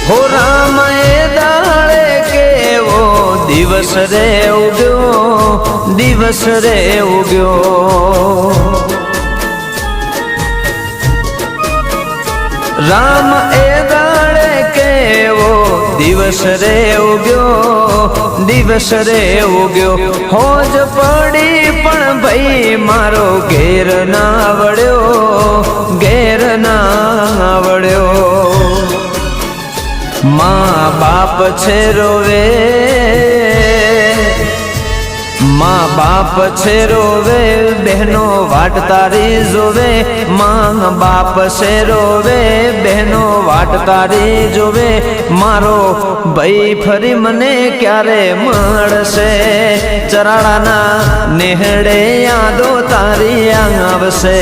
હો રામ એ દાડે કેવો દિવસ રે ઉગ્યો, દિવસ રે ઉગ્યો। રામ એ દાડે કેવો દિવસ રે ઉગ્યો, દિવસ રે ઉગ્યો। હોજ પડી પણ ભાઈ મારો ઘેર ના વળ્યો, ઘેર ના વળ્યો। माँ बाप छे रोवे, माँ बाप छे रोवे, बहनों वाट तारी जोवे। माँ बाप छे रोवे, बहनों वाट तारी जोवे। मारो भाई फरी मने क्यारे मळशे, चराड़ा ना नेहड़े यादो तारी आवशे।